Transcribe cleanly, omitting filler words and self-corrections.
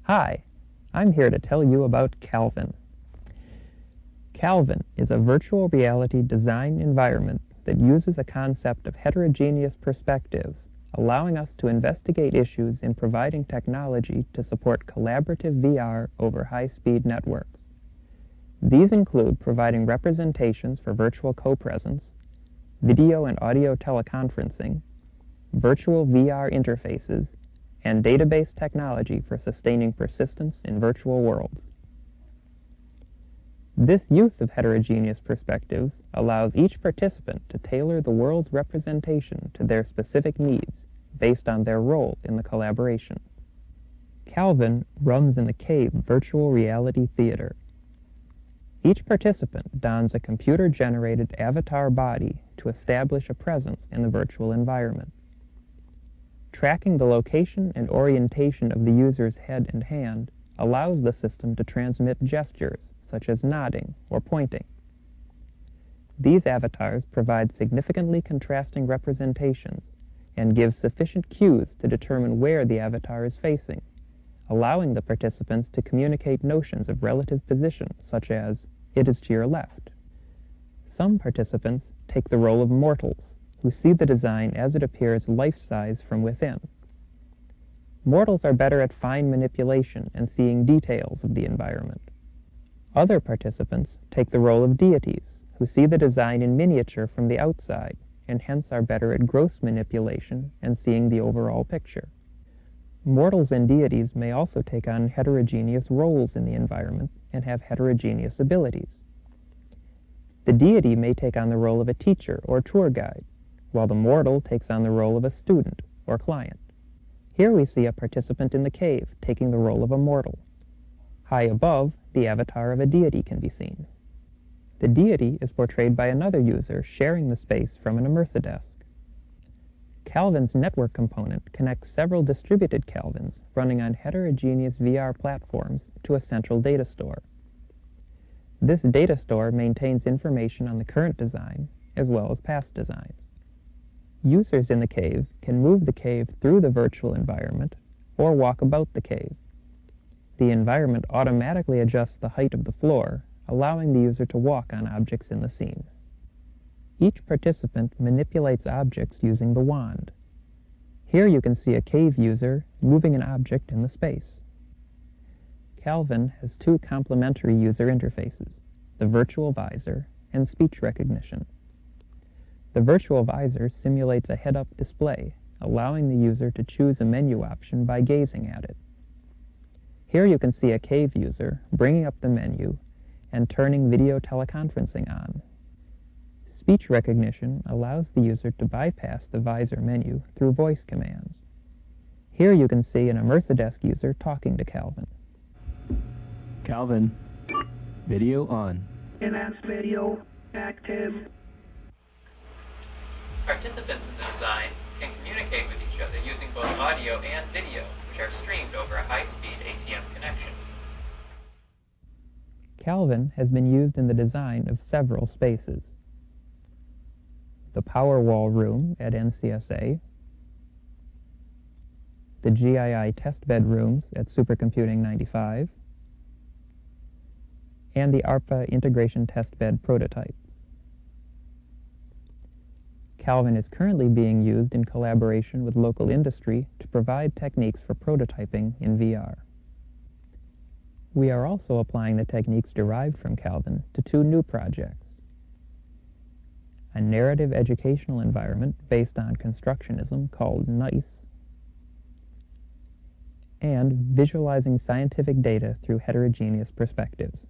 Hi, I'm here to tell you about Calvin. Calvin is a virtual reality design environment that uses a concept of heterogeneous perspectives, allowing us to investigate issues in providing technology to support collaborative VR over high-speed networks. These include providing representations for virtual co-presence, video and audio teleconferencing, virtual VR interfaces, and database technology for sustaining persistence in virtual worlds. This use of heterogeneous perspectives allows each participant to tailor the world's representation to their specific needs based on their role in the collaboration. Calvin runs in the Cave Virtual Reality Theater. Each participant dons a computer-generated avatar body to establish a presence in the virtual environment. Tracking the location and orientation of the user's head and hand allows the system to transmit gestures, such as nodding or pointing. These avatars provide significantly contrasting representations and give sufficient cues to determine where the avatar is facing, allowing the participants to communicate notions of relative position, such as, "It is to your left." Some participants take the role of mortals, who see the design as it appears life-size from within. Mortals are better at fine manipulation and seeing details of the environment. Other participants take the role of deities, who see the design in miniature from the outside, and hence are better at gross manipulation and seeing the overall picture. Mortals and deities may also take on heterogeneous roles in the environment and have heterogeneous abilities. The deity may take on the role of a teacher or tour guide, while the mortal takes on the role of a student or client. Here we see a participant in the cave taking the role of a mortal. High above, the avatar of a deity can be seen. The deity is portrayed by another user sharing the space from an Immersidesk. Calvin's network component connects several distributed Calvins running on heterogeneous VR platforms to a central data store. This data store maintains information on the current design as well as past designs. Users in the cave can move the cave through the virtual environment or walk about the cave. The environment automatically adjusts the height of the floor, allowing the user to walk on objects in the scene. Each participant manipulates objects using the wand. Here you can see a cave user moving an object in the space. Calvin has two complementary user interfaces, the virtual visor and speech recognition. The virtual visor simulates a head-up display, allowing the user to choose a menu option by gazing at it. Here you can see a cave user bringing up the menu and turning video teleconferencing on. Speech recognition allows the user to bypass the visor menu through voice commands. Here you can see an Immersidesk user talking to Calvin. Calvin, video on. Enhanced video, active. Participants in the design can communicate with each other using both audio and video, which are streamed over a high-speed ATM connection. Calvin has been used in the design of several spaces. The Powerwall room at NCSA, the GII testbed rooms at Supercomputing 95, and the ARPA integration testbed prototype. Calvin is currently being used in collaboration with local industry to provide techniques for prototyping in VR. We are also applying the techniques derived from Calvin to two new projects: a narrative educational environment based on constructionism called NICE, and visualizing scientific data through heterogeneous perspectives.